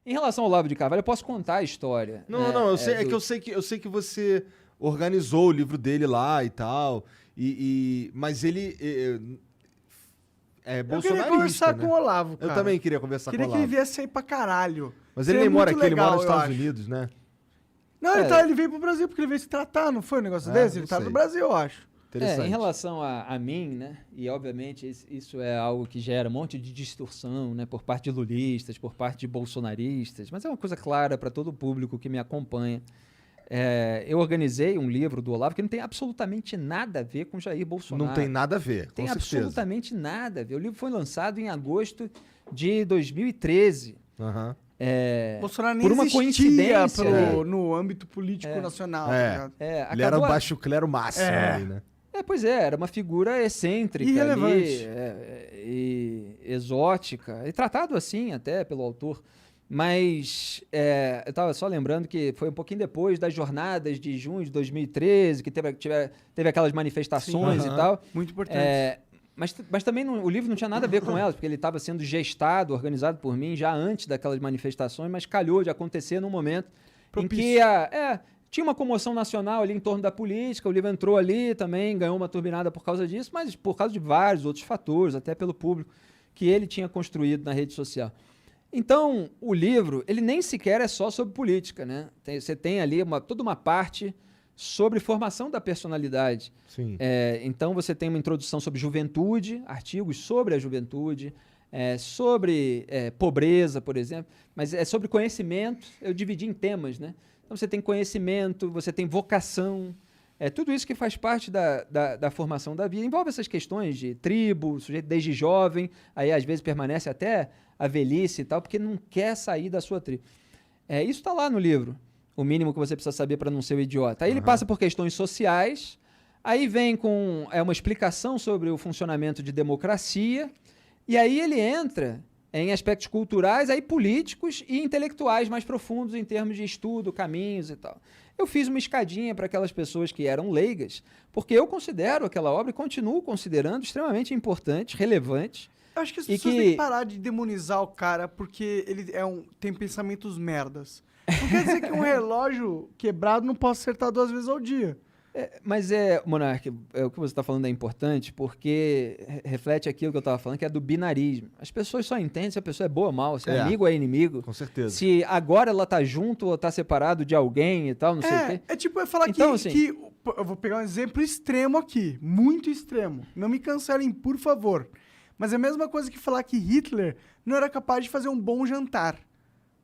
Em relação ao Olavo de Carvalho, eu posso contar a história. Não, eu sei que você organizou o livro dele lá e tal, mas ele é Eu bolsonarista, queria conversar né? com o Olavo, cara. Eu também queria conversar com o Queria que Olavo. ele viesse aí pra caralho. Mas ele Seria nem mora muito aqui, ele mora legal, nos eu Estados acho. Unidos, né? Não, ele veio pro Brasil porque ele veio se tratar, não foi um negócio desse? Ele não tá sei. no Brasil, eu acho. Interessante. Em relação a mim, né? E obviamente isso é algo que gera um monte de distorção, né? Por parte de lulistas, por parte de bolsonaristas, mas é uma coisa clara para todo o público que me acompanha. Eu organizei um livro do Olavo que não tem absolutamente nada a ver com Jair Bolsonaro. Não tem nada a ver, com Tem certeza. absolutamente nada a ver. O livro foi lançado em agosto de 2013. Aham. Bolsonaro nem por uma existia coincidência, no âmbito político nacional. Tá ligado? Ele era o baixo clero máximo ali, né? Pois era uma figura excêntrica Irrelevante. ali, e exótica, e tratado assim até pelo autor. Mas eu estava só lembrando que foi um pouquinho depois das jornadas de junho de 2013, que teve aquelas manifestações e tal. Muito importante. Mas também o livro não tinha nada a ver com elas, porque ele estava sendo gestado, organizado por mim já antes daquelas manifestações, mas calhou de acontecer num momento Propício. em que tinha uma comoção nacional ali em torno da política, o livro entrou ali também, ganhou uma turbinada por causa disso, mas por causa de vários outros fatores, até pelo público que ele tinha construído na rede social. Então, o livro, ele nem sequer é só sobre política, né? Você tem ali toda uma parte sobre formação da personalidade. Sim. Então, você tem uma introdução sobre juventude, artigos sobre a juventude, sobre pobreza, por exemplo, mas é sobre conhecimento, eu dividi em temas, né? Então, você tem conhecimento, você tem vocação, tudo isso que faz parte da formação da vida. Envolve essas questões de tribo, o sujeito desde jovem, aí às vezes permanece até a velhice e tal, porque não quer sair da sua tribo. Isso está lá no livro, o mínimo que você precisa saber para não ser um idiota. Aí ele passa por questões sociais, aí vem com uma explicação sobre o funcionamento de democracia, e aí ele entra em aspectos culturais, aí políticos e intelectuais mais profundos em termos de estudo, caminhos e tal. Eu fiz uma escadinha para aquelas pessoas que eram leigas, porque eu considero aquela obra e continuo considerando extremamente importante, relevante. Eu acho que as pessoas têm que parar de demonizar o cara porque ele tem pensamentos merdas. Não quer dizer que um relógio quebrado não possa acertar 2 vezes ao dia. Mas Monark, o que você está falando é importante porque reflete aquilo que eu estava falando, que é do binarismo. As pessoas só entendem se a pessoa é boa ou mal, se é amigo ou é inimigo. Com certeza. Se agora ela tá junto ou tá separado de alguém e tal, não sei o quê. É tipo eu falar Então, que eu vou pegar um exemplo extremo aqui, muito extremo. Não me cancelem, por favor. Mas é a mesma coisa que falar que Hitler não era capaz de fazer um bom jantar.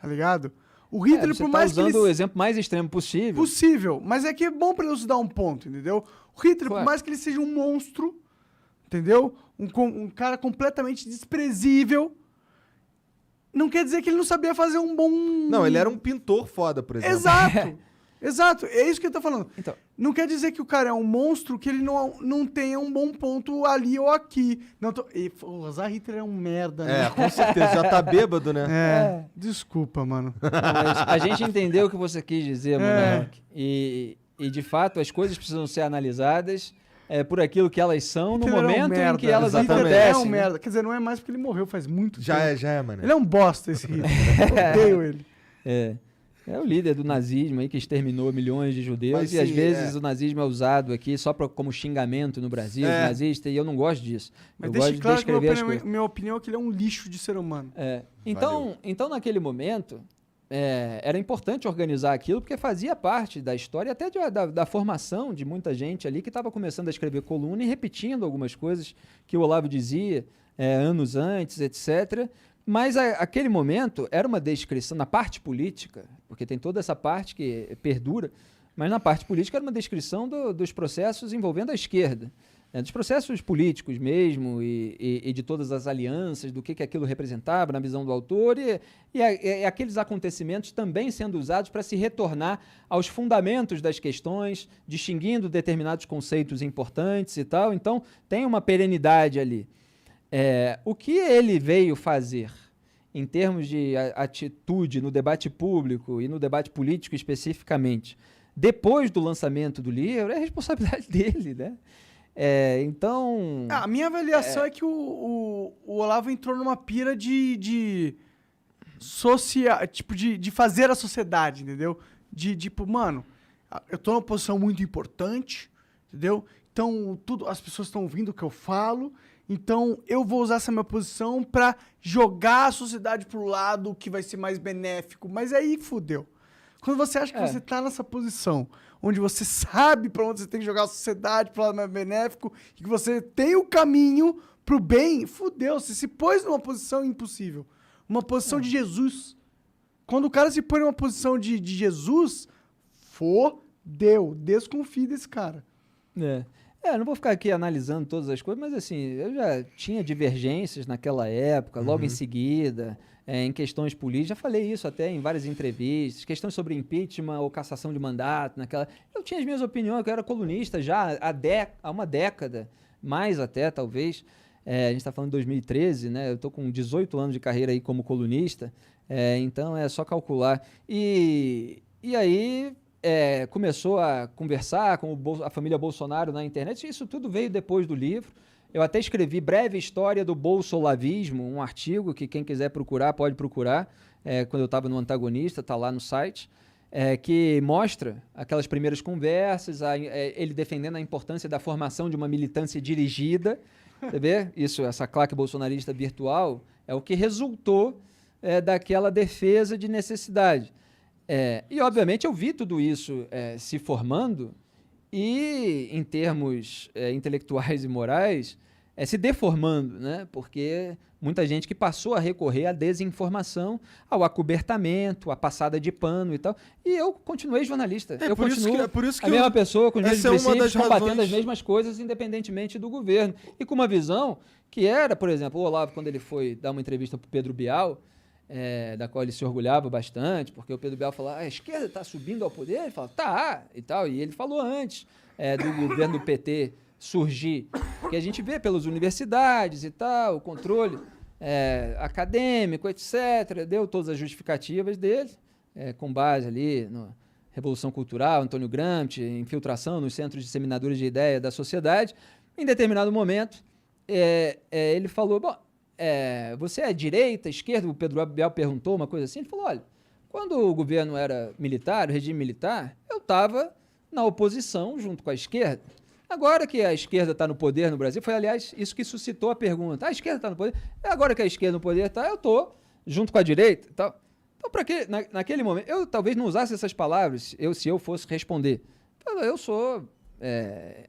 Tá ligado? O Hitler, você por tá mais usando que o exemplo mais extremo possível. Possível, mas é que é bom pra elucidar um ponto, entendeu? O Hitler, Claro. por mais que ele seja um monstro, entendeu? Um cara completamente desprezível, não quer dizer que ele não sabia fazer um bom... Não, ele era um pintor foda, por exemplo. Exato! Exato, é isso que eu tô falando. Então, Não quer dizer que o cara é um monstro, que ele não tenha um bom ponto ali ou aqui. Não tô... O Zahar Hitler é um merda, né? Com certeza. Já tá bêbado, né? Desculpa, mano. mas a gente entendeu o que você quis dizer, Monark. E de fato, as coisas precisam ser analisadas por aquilo que elas são no Hitler é um momento em merda. que elas Hitler acontecem. é um né? merda. Quer dizer, não é mais porque ele morreu faz muito Já tempo. é, mano. Ele é um bosta, esse Hitler. Eu odeio ele. É o líder do nazismo aí que exterminou milhões de judeus. Mas, e às sim, vezes o nazismo é usado aqui só como xingamento no Brasil, nazista, e eu não gosto disso. Mas eu deixa gosto de claro que descrever as coisas. minha opinião é que ele é um lixo de ser humano. Então, naquele momento, era importante organizar aquilo, porque fazia parte da história, até da formação de muita gente ali que estava começando a escrever coluna e repetindo algumas coisas que o Olavo dizia anos antes, etc. Mas aquele momento era uma descrição, na parte política, porque tem toda essa parte que perdura, mas na parte política era uma descrição dos processos envolvendo a esquerda. Dos processos políticos mesmo e de todas as alianças, do que aquilo representava na visão do autor e aqueles acontecimentos também sendo usados para se retornar aos fundamentos das questões, distinguindo determinados conceitos importantes e tal. Então, tem uma perenidade ali. O que ele veio fazer em termos de atitude no debate público e no debate político especificamente, depois do lançamento do livro, é responsabilidade dele, né? Então... A minha avaliação é que o Olavo entrou numa pira de tipo, de fazer a sociedade, entendeu? Tipo, mano, eu tô numa posição muito importante, entendeu? Então, as pessoas estão ouvindo o que eu falo, então eu vou usar essa minha posição pra jogar a sociedade pro lado que vai ser mais benéfico. Mas aí, fudeu. Quando você acha que você tá nessa posição, onde você sabe pra onde você tem que jogar a sociedade pro lado mais benéfico, e que você tem o caminho pro bem, fudeu. Você se pôs numa posição impossível. Uma posição de Jesus. Quando o cara se põe numa posição de Jesus, fodeu. Desconfie desse cara. Não vou ficar aqui analisando todas as coisas, mas assim, eu já tinha divergências naquela época, logo em seguida, em questões políticas, já falei isso até em várias entrevistas, questões sobre impeachment ou cassação de mandato, eu tinha as minhas opiniões, eu era colunista já há uma década, mais até talvez, a gente está falando de 2013, né, eu estou com 18 anos de carreira aí como colunista, então é só calcular, e aí... começou a conversar com a família Bolsonaro na internet, isso tudo veio depois do livro. Eu até escrevi Breve História do Bolsolavismo, um artigo que quem quiser procurar, pode procurar, quando eu estava no Antagonista, está lá no site, que mostra aquelas primeiras conversas, ele defendendo a importância da formação de uma militância dirigida, você vê? Essa claque bolsonarista virtual é o que resultou daquela defesa de necessidade. E, obviamente, eu vi tudo isso se formando e, em termos intelectuais e morais, se deformando, né? Porque muita gente que passou a recorrer à desinformação, ao acobertamento, à passada de pano e tal. E eu continuei jornalista. Eu continuo a mesma pessoa, com os mesmos princípios, combatendo as mesmas coisas, independentemente do governo. E com uma visão que era, por exemplo, o Olavo, quando ele foi dar uma entrevista para o Pedro Bial, da qual ele se orgulhava bastante, porque o Pedro Bial falava, a esquerda está subindo ao poder? Ele falava, tá, e tal. E ele falou antes do governo do PT surgir, que a gente vê pelas universidades e tal, o controle acadêmico, etc., deu todas as justificativas dele, com base ali na Revolução Cultural, Antônio Gramsci, infiltração nos centros disseminadores de ideia da sociedade. Em determinado momento, ele falou, bom, você é direita, esquerda? O Pedro Bial perguntou uma coisa assim. Ele falou, olha, quando o governo era militar, o regime militar, eu estava na oposição junto com a esquerda. Agora que a esquerda está no poder no Brasil, foi, aliás, isso que suscitou a pergunta. A esquerda está no poder? Agora que a esquerda no poder está, eu estou junto com a direita e tal. Então, para que, naquele momento, eu talvez não usasse essas palavras se eu fosse responder. Eu sou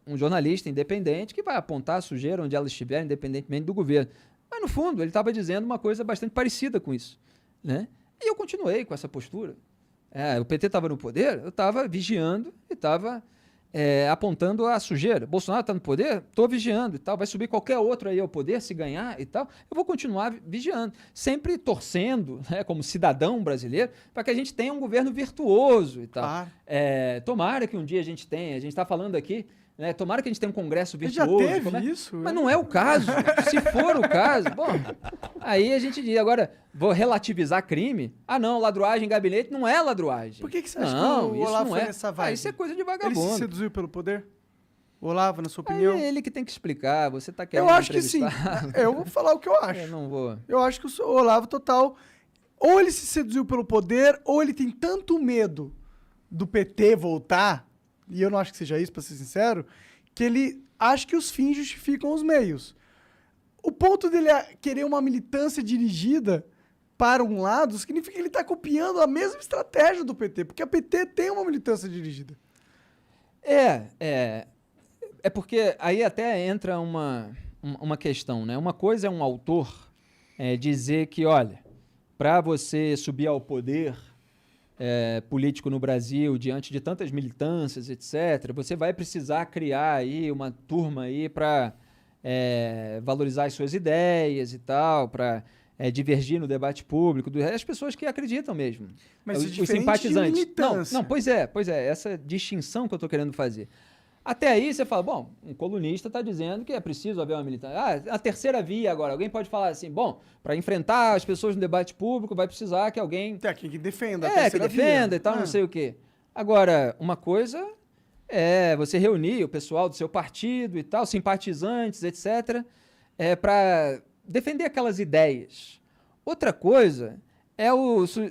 um jornalista independente que vai apontar a sujeira onde ela estiver, independentemente do governo. Mas, no fundo, ele estava dizendo uma coisa bastante parecida com isso, né? E eu continuei com essa postura. O PT estava no poder, eu estava vigiando e estava apontando a sujeira. Bolsonaro está no poder, estou vigiando e tal. Vai subir qualquer outro aí ao poder, se ganhar e tal. Eu vou continuar vigiando. Sempre torcendo, né, como cidadão brasileiro, para que a gente tenha um governo virtuoso e tal. Tomara que um dia a gente tenha. A gente está falando aqui... tomara que a gente tenha um congresso virtuoso. Já teve isso? Mas não é o caso. Se for o caso, bom, aí a gente diz, agora, vou relativizar crime? Ah, não, ladruagem em gabinete não é ladruagem. Por que você acha que o Olavo foi nessa vibe? Isso é coisa de vagabundo. Ele se seduziu pelo poder? O Olavo, na sua opinião? É ele que tem que explicar, você tá querendo Eu acho que sim. Eu vou falar o que eu acho. Eu não vou. Eu acho que o Olavo, total, ou ele se seduziu pelo poder, ou ele tem tanto medo do PT voltar... e eu não acho que seja isso, pra ser sincero, que ele acha que os fins justificam os meios. O ponto dele querer uma militância dirigida para um lado significa que ele está copiando a mesma estratégia do PT, porque a PT tem uma militância dirigida. É porque aí até entra uma questão, né? Uma coisa é um autor dizer que, olha, para você subir ao poder... político no Brasil, diante de tantas militâncias, etc., você vai precisar criar aí uma turma aí para valorizar as suas ideias e tal, para divergir no debate público, as pessoas que acreditam mesmo. Mas os simpatizantes. De militância. Não, pois é, essa distinção que eu estou querendo fazer. Até aí você fala, bom, um colunista está dizendo que é preciso haver uma militância. A terceira via agora. Alguém pode falar assim, bom, para enfrentar as pessoas no debate público vai precisar que alguém... que defenda a terceira que defenda via. E tal, não sei o quê. Agora, uma coisa é você reunir o pessoal do seu partido e tal, simpatizantes, etc., para defender aquelas ideias. Outra coisa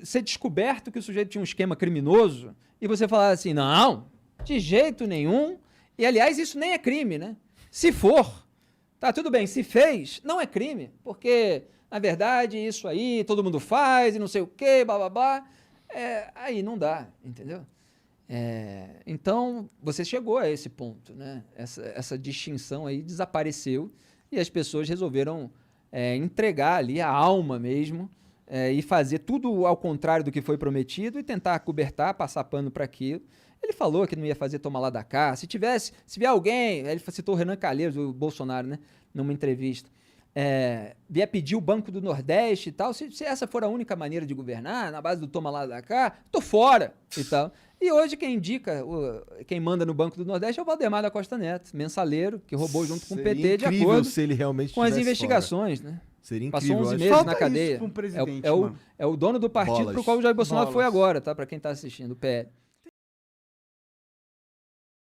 ser descoberto que o sujeito tinha um esquema criminoso e você falar assim, não, de jeito nenhum. E, aliás, isso nem é crime, né? Se for, tá tudo bem. Se fez, não é crime. Porque, na verdade, isso aí todo mundo faz e não sei o quê, blá, blá, blá. Aí não dá, entendeu? Então, você chegou a esse ponto, né? Essa distinção aí desapareceu e as pessoas resolveram entregar ali a alma mesmo e fazer tudo ao contrário do que foi prometido e tentar acobertar, passar pano para aquilo. Ele falou que não ia fazer toma lá da cá. Se vier alguém, ele citou o Renan Calheiros, do Bolsonaro, né? Numa entrevista, vier pedir o Banco do Nordeste e tal, se essa for a única maneira de governar, na base do toma lá da cá, tô fora e tal. E hoje quem indica, quem manda no Banco do Nordeste é o Valdemar da Costa Neto, mensaleiro, que roubou junto com o PT de acordo se ele realmente com as investigações, né? Seria incrível. Passou 11 meses Falta na isso cadeia. pra um presidente, É o dono do partido Bolas. pro qual o Jair Bolsonaro Bolas. foi agora, tá? Pra quem tá assistindo, o PL.